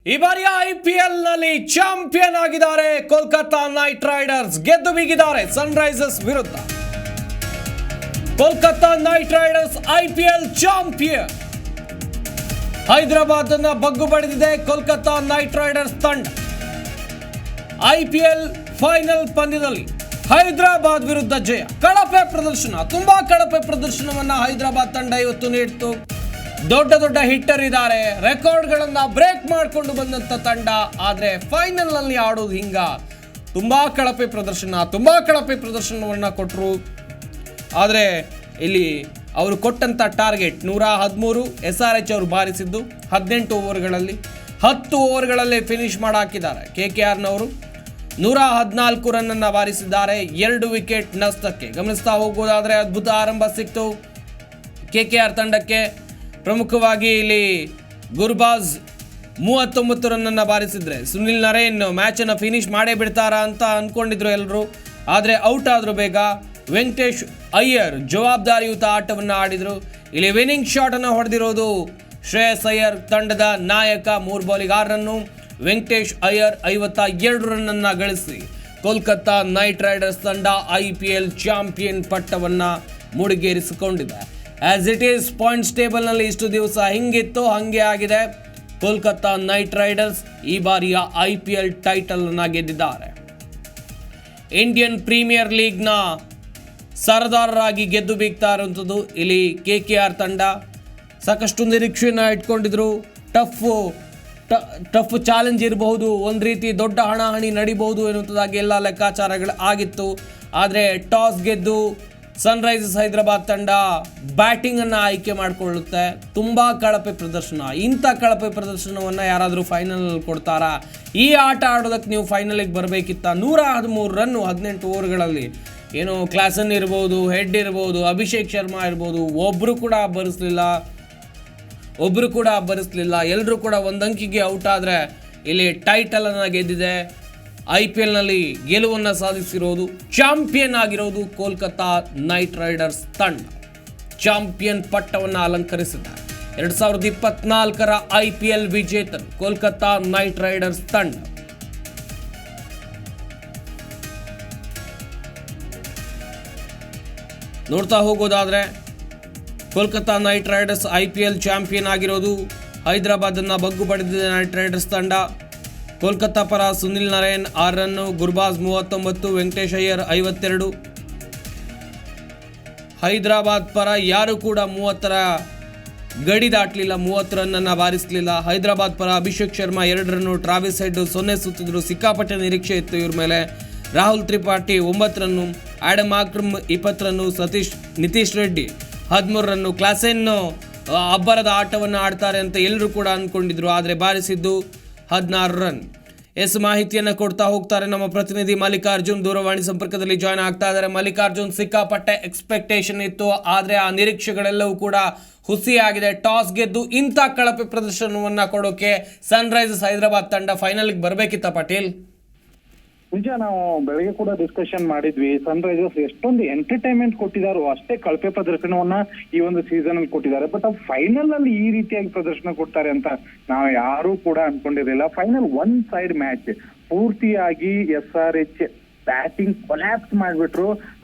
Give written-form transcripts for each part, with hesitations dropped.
ಈ ಬಾರಿಯ ಐಪಿಎಲ್ ನಲ್ಲಿ ಚಾಂಪಿಯನ್ ಆಗಿದ್ದಾರೆ ಕೋಲ್ಕತಾ ನೈಟ್ ರೈಡರ್ಸ್. ಗೆದ್ದು ಬೀಗಿದ್ದಾರೆ ಸನ್ರೈಸರ್ಸ್ ವಿರುದ್ಧ. Kolkata Knight Riders IPL champion. Hyderabad ಅನ್ನ ಬಗ್ಗು ಬಡಿದಿದೆ ಕೋಲ್ಕತಾ ನೈಟ್ ರೈಡರ್ಸ್ ತಂಡ. ಐಪಿಎಲ್ ಫೈನಲ್ ಪಂದ್ಯದಲ್ಲಿ ಹೈದರಾಬಾದ್ ವಿರುದ್ಧ ಜಯ. ಕಳಪೆ ಪ್ರದರ್ಶನ, ತುಂಬಾ ಕಳಪೆ ಪ್ರದರ್ಶನವನ್ನ ಹೈದರಾಬಾದ್ ತಂಡ ಇವತ್ತು ನೀಡಿತು. ದೊಡ್ಡ ದೊಡ್ಡ ಹಿಟ್ಟರ್ ಇದ್ದಾರೆ, ರೆಕಾರ್ಡ್ಗಳನ್ನ ಬ್ರೇಕ್ ಮಾಡಿಕೊಂಡು ಬಂದಂತ ತಂಡ. ಆದ್ರೆ ಫೈನಲ್ ನಲ್ಲಿ ಆಡೋದು ಹಿಂಗ, ತುಂಬಾ ಕಳಪೆ ಪ್ರದರ್ಶನವನ್ನ ಕೊಟ್ಟರು. ಆದ್ರೆ ಇಲ್ಲಿ ಅವರು ಕೊಟ್ಟಂತ ಟಾರ್ಗೆಟ್ 113. SRH ಅವರು ಬಾರಿಸಿದ್ದು 18 ಓವರ್ಗಳಲ್ಲಿ 10 ಓವರ್ಗಳಲ್ಲಿ ಫಿನಿಶ್ ಮಾಡಾಕಿದ್ದಾರೆ. KKRನವರು 114 ರನ್ ಅನ್ನ ಬಾರಿಸಿದ್ದಾರೆ, 2 ವಿಕೆಟ್ ನಷ್ಟಕ್ಕೆ. ಗಮನಿಸ್ತಾ ಹೋಗೋದಾದ್ರೆ ಅದ್ಭುತ ಆರಂಭ ಸಿಕ್ತು KKR ತಂಡಕ್ಕೆ. ಪ್ರಮುಖವಾಗಿ ಇಲ್ಲಿ ಗುರ್ಬಾಜ್ 39 ರನ್ ಅನ್ನ ಬಾರಿಸಿದ್ರೆ, ಸುನಿಲ್ ನರೇನ್ ಮ್ಯಾಚ್ ಅನ್ನು ಫಿನಿಶ್ ಮಾಡೇ ಬಿಡ್ತಾರಾ ಅಂತ ಅನ್ಕೊಂಡಿದ್ರು ಎಲ್ಲರೂ. ಆದರೆ ಔಟ್ ಆದ್ರು ಬೇಗ. ವೆಂಕಟೇಶ್ ಅಯ್ಯರ್ ಜವಾಬ್ದಾರಿಯುತ ಆಟವನ್ನು ಆಡಿದ್ರು. ಇಲ್ಲಿ ವಿನ್ನಿಂಗ್ ಶಾಟ್ ಅನ್ನು ಹೊಡೆದಿರೋದು ಶ್ರೇಯಸ್ ಅಯ್ಯರ್, ತಂಡದ ನಾಯಕ. 3 ಬಾಲಿಗೆ 6 ರನ್ನು. ವೆಂಕಟೇಶ್ ಅಯ್ಯರ್ 52 ರನ್ ಅನ್ನ ಗಳಿಸಿ ಕೋಲ್ಕತಾ ನೈಟ್ ರೈಡರ್ಸ್ ತಂಡ IPL ಚಾಂಪಿಯನ್ ಪಟ್ಟವನ್ನ ಮುಡಿಗೇರಿಸಿಕೊಂಡಿದೆ. As it is points table ನಲ್ಲಿ ಇಷ್ಟು ದಿವಸ ಹಿಂಗಿತ್ತು ಹಂಗೆ ಆಗಿದೆ. ಕೋಲ್ಕತಾ ನೈಟ್ ರೈಡರ್ಸ್ ಈ ಬಾರಿಯ IPL ಟೈಟಲ್ ಅನ್ನ ಗೆದ್ದಿದ್ದಾರೆ. ಇಂಡಿಯನ್ ಪ್ರೀಮಿಯರ್ ಲೀಗ್ನ ಸರದಾರರಾಗಿ ಗೆದ್ದು ಬೀಗ್ತಾ ಇರುವಂಥದ್ದು ಇಲ್ಲಿ KKR ತಂಡ. ಸಾಕಷ್ಟು ನಿರೀಕ್ಷೆಯನ್ನು ಇಟ್ಕೊಂಡಿದ್ರು. ಟಫ್ ಚಾಲೆಂಜ್ ಇರಬಹುದು, ಒಂದು ರೀತಿ ದೊಡ್ಡ ಹಣಾಹಣಿ ನಡಿಬಹುದು ಎನ್ನುವಂಥದ್ದಾಗಿ ಎಲ್ಲ ಲೆಕ್ಕಾಚಾರಗಳು ಆಗಿತ್ತು. ಆದರೆ ಟಾಸ್ ಗೆದ್ದು ಸನ್ರೈಸರ್ಸ್ ಹೈದರಾಬಾದ್ ತಂಡ ಬ್ಯಾಟಿಂಗ್ ಅನ್ನು ಆಯ್ಕೆ ಮಾಡಿಕೊಳ್ಳುತ್ತೆ. ತುಂಬ ಕಳಪೆ ಪ್ರದರ್ಶನ. ಇಂಥ ಕಳಪೆ ಪ್ರದರ್ಶನವನ್ನು ಯಾರಾದರೂ ಫೈನಲ್ ಕೊಡ್ತಾರಾ? ಈ ಆಟ ಆಡೋದಕ್ಕೆ ನೀವು ಫೈನಲಿಗೆ ಬರಬೇಕಿತ್ತ. 113 ರನ್ನು 18 ಓವರ್ಗಳಲ್ಲಿ. ಏನು ಕ್ಲಾಸನ್ ಇರ್ಬೋದು, ಹೆಡ್ ಇರ್ಬೋದು, ಅಭಿಷೇಕ್ ಶರ್ಮಾ ಇರ್ಬೋದು, ಒಬ್ಬರು ಕೂಡ ಅಬ್ಬರಿಸಲಿಲ್ಲ. ಎಲ್ಲರೂ ಕೂಡ ಒಂದು ಅಂಕಿಗೆ ಔಟ್. ಆದರೆ ಇಲ್ಲಿ ಟೈಟಲನ್ನು ಗೆದ್ದಿದೆ. IPL ನಲ್ಲಿ ಗೆಲುವನ್ನು ಸಾಧಿಸಿರೋದು, ಚಾಂಪಿಯನ್ ಆಗಿರೋದು ಕೋಲ್ಕತಾ ನೈಟ್ ರೈಡರ್ಸ್ ತಂಡ. ಚಾಂಪಿಯನ್ ಪಟ್ಟವನ್ನು ಅಲಂಕರಿಸಿದೆ. 2024ರ IPL ವಿಜೇತರು ಕೋಲ್ಕತಾ ನೈಟ್ ರೈಡರ್ಸ್ ತಂಡ. ನೋಡ್ತಾ ಹೋಗೋದಾದ್ರೆ Kolkata Knight Riders IPL champion ಆಗಿರೋದು. ಹೈದರಾಬಾದ್ ಅನ್ನ ಬಗ್ಗು ಬಡಿದಿದೆ ನೈಟ್ ರೈಡರ್ಸ್ ತಂಡ. ಕೋಲ್ಕತಾ ಪರ ಸುನಿಲ್ ನರೇನ್ 6 ರನ್ನು, ಗುರ್ಬಾಜ್ 39, ವೆಂಕಟೇಶ್ ಅಯ್ಯರ್ 52. ಹೈದರಾಬಾದ್ ಪರ ಯಾರು ಕೂಡ 30ರ ಗಡಿ ದಾಟಲಿಲ್ಲ, 30 ರನ್ನನ್ನು ಬಾರಿಸಲಿಲ್ಲ. ಹೈದರಾಬಾದ್ ಪರ ಅಭಿಷೇಕ್ ಶರ್ಮಾ 2 ರನ್ನು, ಟ್ರಾವಿಸ್ ಹೆಡ್ 0 ಸುತ್ತಿದ್ರು. ಸಿಕ್ಕಾಪಟ್ಟೆ ನಿರೀಕ್ಷೆ ಇತ್ತು ಇವ್ರ ಮೇಲೆ. ರಾಹುಲ್ ತ್ರಿಪಾಠಿ 9 ರನ್ನು, ಆಡಮ್ ಆಕ್ರಮ್ 20 ರನ್ನು, ನಿತೀಶ್ ರೆಡ್ಡಿ 13 ರನ್ನು. ಕ್ಲಾಸೆನ್ ಅಬ್ಬರದ ಆಟವನ್ನು ಆಡ್ತಾರೆ ಅಂತ ಎಲ್ಲರೂ ಕೂಡ ಅಂದ್ಕೊಂಡಿದ್ರು. ಆದರೆ ಬಾರಿಸಿದ್ದು 16 ರನ್. ಮಾಹಿತಿಯನ್ನು ಕೊಡ್ತಾ ಹೋಗ್ತಾರೆ ನಮ್ಮ ಪ್ರತಿನಿಧಿ ಮಲ್ಲಿಕಾರ್ಜುನ್. ದೂರವಾಣಿ ಸಂಪರ್ಕದಲ್ಲಿ ಜಾಯ್ನ್ ಆಗ್ತಾ ಇದ್ದಾರೆ. ಮಲ್ಲಿಕಾರ್ಜುನ್, ಸಿಕ್ಕಾಪಟ್ಟೆ ಎಕ್ಸ್ಪೆಕ್ಟೇಷನ್ ಇತ್ತು, ಆದರೆ ಆ ನಿರೀಕ್ಷೆಗಳೆಲ್ಲವೂ ಕೂಡ ಹುಸಿಯಾಗಿದೆ. ಟಾಸ್ ಗೆದ್ದು ಇಂಥ ಕಳಪೆ ಪ್ರದರ್ಶನವನ್ನ ಕೊಡೋಕೆ ಸನ್ರೈಸರ್ಸ್ ಹೈದರಾಬಾದ್ ತಂಡ ಫೈನಲ್ಗೆ ಬರಬೇಕಿತ್ತ ಪಾಟೀಲ್? ನಿಜ, ನಾವು ಬೆಳಗ್ಗೆ ಕೂಡ ಡಿಸ್ಕಷನ್ ಮಾಡಿದ್ವಿ. ಸನ್ರೈಸರ್ಸ್ ಎಷ್ಟೊಂದು ಎಂಟರ್ಟೈನ್ಮೆಂಟ್ ಕೊಟ್ಟಿದಾರೋ ಅಷ್ಟೇ ಕಳಪೆ ಪ್ರದರ್ಶನವನ್ನ ಈ ಒಂದು ಸೀಸನ್ ಅಲ್ಲಿ ಕೊಟ್ಟಿದ್ದಾರೆ. ಬಟ್ ಫೈನಲ್ ಅಲ್ಲಿ ಈ ರೀತಿಯಾಗಿ ಪ್ರದರ್ಶನ ಕೊಡ್ತಾರೆ ಅಂತ ನಾವು ಯಾರು ಕೂಡ ಅನ್ಕೊಂಡಿರ್ಲಿಲ್ಲ. ಫೈನಲ್ 1 ಸೈಡ್ ಮ್ಯಾಚ್ ಪೂರ್ತಿಯಾಗಿ SRH ಬ್ಯಾಟಿಂಗ್ ಕೊಲ್ಯಾಪ್ಸ್ ಮಾಡ್ಬಿಟ್ರು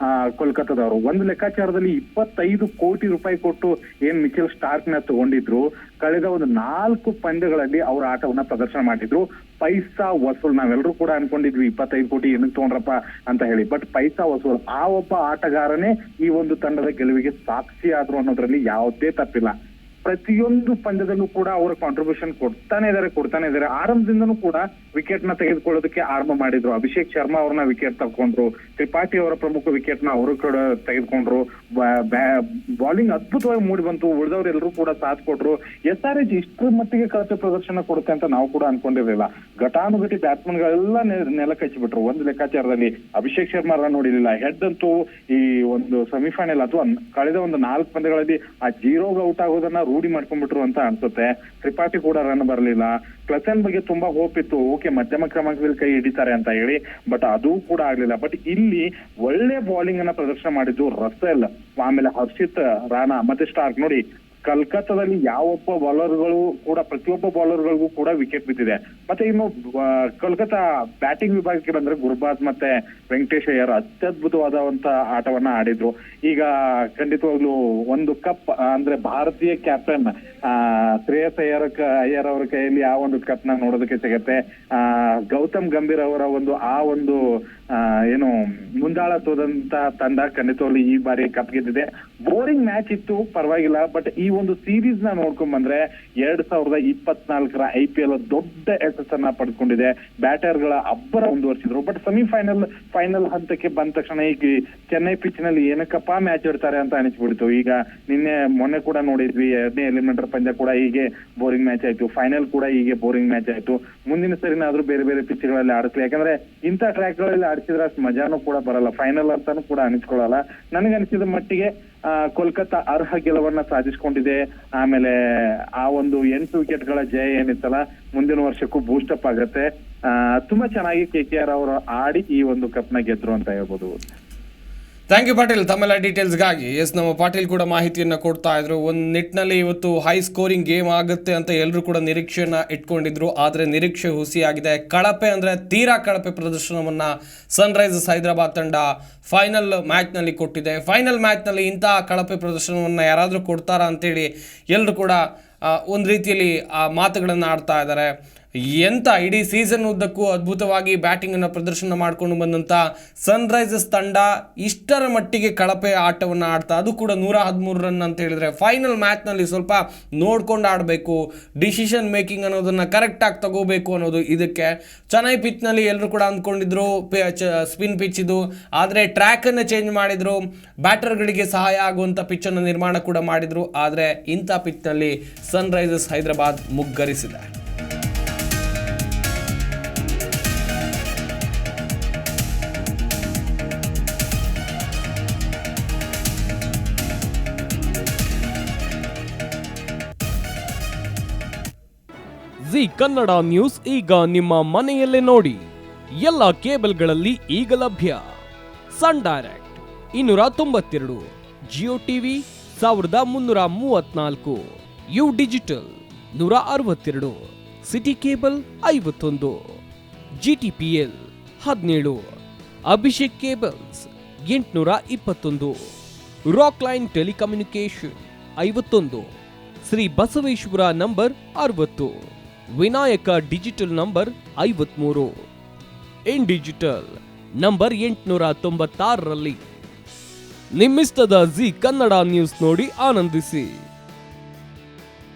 ಕೋಲ್ಕತ್ತಾದವರು. ಒಂದು ಲೆಕ್ಕಾಚಾರದಲ್ಲಿ 25 ಕೋಟಿ ರೂಪಾಯಿ ಕೊಟ್ಟು ಏನ್ ಮಿಚೆಲ್ ಸ್ಟಾರ್ಕ್ ನ ತಗೊಂಡಿದ್ರು, ಕಳೆದ ಒಂದು 4 ಪಂದ್ಯಗಳಲ್ಲಿ ಅವ್ರ ಆಟವನ್ನ ಪ್ರದರ್ಶನ ಮಾಡಿದ್ರು. ಪೈಸಾ ವಸೂಲ್. ನಾವೆಲ್ಲರೂ ಕೂಡ ಅನ್ಕೊಂಡಿದ್ವಿ 25 ಕೋಟಿ ಏನಕ್ಕೆ ತಗೊಂಡ್ರಪ್ಪ ಅಂತ ಹೇಳಿ. ಬಟ್ ಪೈಸಾ ವಸೂಲ್. ಆ ಒಬ್ಬ ಆಟಗಾರನೇ ಈ ಒಂದು ತಂಡದ ಗೆಲುವಿಗೆ ಸಾಕ್ಷಿ ಆದ್ರು ಅನ್ನೋದ್ರಲ್ಲಿ ಯಾವುದೇ ತಪ್ಪಿಲ್ಲ. ಪ್ರತಿಯೊಂದು ಪಂದ್ಯದಲ್ಲೂ ಕೂಡ ಅವರ ಕಾಂಟ್ರಿಬ್ಯೂಷನ್ ಕೊಡ್ತಾನೆ ಇದ್ದಾರೆ. ಆರಂಭದಿಂದನೂ ಕೂಡ ವಿಕೆಟ್ ನ ತೆಗೆದುಕೊಳ್ಳೋದಕ್ಕೆ ಆರಂಭ ಮಾಡಿದ್ರು. ಅಭಿಷೇಕ್ ಶರ್ಮಾ ಅವ್ರನ್ನ ವಿಕೆಟ್ ತಗೊಂಡ್ರು, ತ್ರಿಪಾಠಿ ಅವರ ಪ್ರಮುಖ ವಿಕೆಟ್ ನ ಅವರು ಕೂಡ ತೆಗೆದುಕೊಂಡ್ರು. ಬಾಲಿಂಗ್ ಅದ್ಭುತವಾಗಿ ಮೂಡಿ ಬಂತು. ಉಳಿದವರೆಲ್ಲರೂ ಕೂಡ ಸಾಥ್ ಕೊಟ್ರು. SRH ಇಷ್ಟರ ಮಟ್ಟಿಗೆ ಕಳಪೆ ಪ್ರದರ್ಶನ ಕೊಡುತ್ತೆ ಅಂತ ನಾವು ಕೂಡ ಅನ್ಕೊಂಡಿರ್ಲಿಲ್ಲ. ಘಟಾನುಘಟಿ ಬ್ಯಾಟ್ಸ್ಮನ್ ಗಳೆಲ್ಲ ನೆಲಕ್ಕೆ ಹಚ್ಚಿಬಿಟ್ರು. ಒಂದು ಲೆಕ್ಕಾಚಾರದಲ್ಲಿ ಅಭಿಷೇಕ್ ಶರ್ಮಾ ರನ್ ನೋಡಿಲಿಲ್ಲ. ಹೆಡ್ ಅಂತೂ ಈ ಒಂದು ಸೆಮಿಫೈನಲ್ ಅಥವಾ ಕಳೆದ ಒಂದು 4 ಪಂದ್ಯಗಳಲ್ಲಿ ಆ 0ಗೆ ಔಟ್ ಆಗೋದನ್ನ ರೂಢಿ ಮಾಡ್ಕೊಂಡ್ಬಿಟ್ರು ಅಂತ ಅನ್ಸುತ್ತೆ. ತ್ರಿಪಾಠಿ ಕೂಡ ರನ್ ಬರಲಿಲ್ಲ. ಕ್ಲಸನ್ ಬಗ್ಗೆ ತುಂಬಾ ಹೋಪ್ ಇತ್ತು, ಓಕೆ ಮಧ್ಯಮ ಕ್ರಮಾಂಕದಲ್ಲಿ ಕೈ ಹಿಡಿತಾರೆ ಅಂತ ಹೇಳಿ. ಬಟ್ ಅದು ಕೂಡ ಆಗ್ಲಿಲ್ಲ. ಬಟ್ ಇಲ್ಲಿ ಒಳ್ಳೆ ಬೌಲಿಂಗ್ ಅನ್ನ ಪ್ರದರ್ಶನ ಮಾಡಿದ್ದು ರಸೆಲ್, ಆಮೇಲೆ ಹರ್ಷಿತ್ ರಾಣಾ ಮತ್ತೆ ಸ್ಟಾರ್ಕ್. ನೋಡಿ, ಕಲ್ಕತ್ತಾದಲ್ಲಿ ಯಾವೊಬ್ಬ ಬೌಲರ್ಗಳು ಕೂಡ ಪ್ರತಿಯೊಬ್ಬ ಬೌಲರ್ಗಳಿಗೂ ಕೂಡ ವಿಕೆಟ್ ಬಿದ್ದಿದೆ. ಮತ್ತೆ ಇನ್ನು ಕೋಲ್ಕತ್ತಾ ಬ್ಯಾಟಿಂಗ್ ವಿಭಾಗಕ್ಕೆ ಬಂದ್ರೆ ಗುರ್ಬಾಜ್ ಮತ್ತೆ ವೆಂಕಟೇಶ್ ಅಯ್ಯರ್ ಅತ್ಯದ್ಭುತವಾದಂತ ಆಟವನ್ನ ಆಡಿದ್ರು. ಈಗ ಖಂಡಿತವಾಗ್ಲೂ ಒಂದು ಕಪ್ ಅಂದ್ರೆ ಭಾರತೀಯ ಕ್ಯಾಪ್ಟನ್ ಶ್ರೇಯಸ್ ಅಯ್ಯರ್ ಅವರ ಕೈಯಲ್ಲಿ ಆ ಒಂದು ಕಪ್ ನ ನೋಡೋದಕ್ಕೆ ಸಿಗತ್ತೆ. ಗೌತಮ್ ಗಂಭೀರ್ ಅವರ ಒಂದು ಏನು ಮುಂದಾಳತ್ವದಂತ ತಂಡ ಖಂಡಿತವಾಗ್ಲೂ ಈ ಬಾರಿ ಕಪ್ ಗೆದ್ದಿದೆ. ಬೋರಿಂಗ್ ಮ್ಯಾಚ್ ಇತ್ತು, ಪರವಾಗಿಲ್ಲ. ಬಟ್ ಈ ಒಂದು ಸೀರೀಸ್ ನ ನೋಡ್ಕೊಂಡ್ ಬಂದ್ರೆ 2024ರ IPL ದೊಡ್ಡ ಯಶಸ್ಸನ್ನ ಪಡೆದುಕೊಂಡಿದೆ. ಬ್ಯಾಟರ್ ಗಳ ಅಬ್ಬರ ಮುಂದುವರಿಸಿದ್ರು. ಬಟ್ ಫೈನಲ್ ಹಂತಕ್ಕೆ ಬಂದ ತಕ್ಷಣ ಈಗ ಚೆನ್ನೈ ಪಿಚ್ ನಲ್ಲಿ ಏನಕ್ಕಪ್ಪ ಮ್ಯಾಚ್ ಇಡ್ತಾರೆ ಅಂತ ಅನಿಸ್ಬಿಡ್ತು. ಈಗ ಮೊನ್ನೆ ಕೂಡ ನೋಡಿದ್ವಿ, 2ನೇ ಎಲಿಮಿನೇಟರ್ ಪಂದ್ಯ ಕೂಡ ಹೀಗೆ ಬೋರಿಂಗ್ ಮ್ಯಾಚ್ ಆಯ್ತು, ಫೈನಲ್ ಕೂಡ ಹೀಗೆ ಬೋರಿಂಗ್ ಮ್ಯಾಚ್ ಆಯ್ತು. ಮುಂದಿನ ಸರಿನಾದ್ರೂ ಬೇರೆ ಬೇರೆ ಪಿಚ್ ಗಳಲ್ಲಿ ಆಡಿಸ್ಲಿ, ಯಾಕಂದ್ರೆ ಇಂಥ ಟ್ರ್ಯಾಕ್ ಗಳಲ್ಲಿ ಆಡಿಸಿದ್ರೆ ಅಷ್ಟು ಮಜಾನು ಕೂಡ ಬರಲ್ಲ, ಫೈನಲ್ ಅಂತಾನು ಕೂಡ ಅನಿಸ್ಕೊಳ್ಳಲ್ಲ. ನನಗನ್ಸಿದ ಮಟ್ಟಿಗೆ ಕೋಲ್ಕತ್ತಾ ಅರ್ಹ ಗೆಲುವನ್ನ ಸಾಧಿಸ್ಕೊಂಡಿದೆ. ಆಮೇಲೆ ಆ ಒಂದು 8 ವಿಕೆಟ್ಗಳ ಜಯ ಏನಿತ್ತಲ್ಲ, ಮುಂದಿನ ವರ್ಷಕ್ಕೂ ಬೂಸ್ಟ್ ಅಪ್ ಆಗತ್ತೆ. ತುಂಬಾ ಚೆನ್ನಾಗಿ KKR ಅವರು ಆಡಿ ಈ ಒಂದು ಕಪ್ ನ ಗೆದ್ರು ಅಂತ ಹೇಳ್ಬೋದು. ಥ್ಯಾಂಕ್ ಯು ಪಾಟೀಲ್, ತಮ್ಮೆಲ್ಲ ಡೀಟೇಲ್ಸ್ಗಾಗಿ. ನಮ್ಮ ಪಾಟೀಲ್ ಕೂಡ ಮಾಹಿತಿಯನ್ನು ಕೊಡ್ತಾ ಇದ್ರು. ಒಂದು ನಿಟ್ಟಿನಲ್ಲಿ ಇವತ್ತು ಹೈ ಸ್ಕೋರಿಂಗ್ ಗೇಮ್ ಆಗುತ್ತೆ ಅಂತ ಎಲ್ಲರೂ ಕೂಡ ನಿರೀಕ್ಷೆಯನ್ನು ಇಟ್ಕೊಂಡಿದ್ರು. ಆದರೆ ನಿರೀಕ್ಷೆ ಹುಸಿಯಾಗಿದೆ. ಕಳಪೆ ಅಂದರೆ ತೀರಾ ಕಳಪೆ ಪ್ರದರ್ಶನವನ್ನು ಸನ್ರೈಸರ್ಸ್ ಹೈದರಾಬಾದ್ ತಂಡ ಫೈನಲ್ ಮ್ಯಾಚ್ನಲ್ಲಿ ಕೊಟ್ಟಿದೆ. ಫೈನಲ್ ಮ್ಯಾಚ್ನಲ್ಲಿ ಇಂಥ ಕಳಪೆ ಪ್ರದರ್ಶನವನ್ನು ಯಾರಾದರೂ ಕೊಡ್ತಾರಾ ಅಂತೇಳಿ ಎಲ್ಲರೂ ಕೂಡ ಒಂದು ರೀತಿಯಲ್ಲಿ ಆ ಮಾತುಗಳನ್ನು ಆಡ್ತಾ ಇದ್ದಾರೆ. ಎಂಥ ಇಡೀ ಸೀಸನ್ ಉದ್ದಕ್ಕೂ ಅದ್ಭುತವಾಗಿ ಬ್ಯಾಟಿಂಗನ್ನು ಪ್ರದರ್ಶನ ಮಾಡಿಕೊಂಡು ಬಂದಂಥ ಸನ್ರೈಸರ್ಸ್ ತಂಡ ಇಷ್ಟರ ಮಟ್ಟಿಗೆ ಕಳಪೆ ಆಟವನ್ನು ಆಡ್ತಾ, ಅದು ಕೂಡ 113 ರನ್ ಅಂತ ಹೇಳಿದರೆ ಫೈನಲ್ ಮ್ಯಾಚ್ನಲ್ಲಿ ಸ್ವಲ್ಪ ನೋಡ್ಕೊಂಡು ಆಡಬೇಕು, ಡಿಸಿಷನ್ ಮೇಕಿಂಗ್ ಅನ್ನೋದನ್ನು ಕರೆಕ್ಟಾಗಿ ತಗೋಬೇಕು ಅನ್ನೋದು ಇದಕ್ಕೆ. ಚೆನ್ನೈ ಪಿಚ್ನಲ್ಲಿ ಎಲ್ಲರೂ ಕೂಡ ಅಂದ್ಕೊಂಡಿದ್ರು ಸ್ಪಿನ್ ಪಿಚ್ ಇದು, ಆದರೆ ಟ್ರ್ಯಾಕನ್ನು ಚೇಂಜ್ ಮಾಡಿದರು, ಬ್ಯಾಟರ್ಗಳಿಗೆ ಸಹಾಯ ಆಗುವಂಥ ಪಿಚ್ಚನ್ನು ನಿರ್ಮಾಣ ಕೂಡ ಮಾಡಿದರು. ಆದರೆ ಇಂಥ ಪಿಚ್ನಲ್ಲಿ ಸನ್ರೈಸರ್ಸ್ ಹೈದರಾಬಾದ್ ಮುಗ್ಗರಿಸಿದೆ. ಜಿ ಕನ್ನಡ ನ್ಯೂಸ್ ಈಗ ನಿಮ್ಮ ಮನೆಯಲ್ಲೇ ನೋಡಿ. ಎಲ್ಲ ಕೇಬಲ್ಗಳಲ್ಲಿ ಈಗ ಲಭ್ಯ. Sun Direct 292, Jio TV 1334, U Digital 162, SITI Cable 51, GTPL 17, Abhishek Cables 821, Rock Line telecommunication 51, Shri Basaveshwara number 60, Vinayaka digital number 53, IN digital number 896ರಲ್ಲಿ. ನಿಮ್ಮಿಸ್ತದ ಜಿ ಕನ್ನಡ ನ್ಯೂಸ್ ನೋಡಿ ಆನಂದಿಸಿ.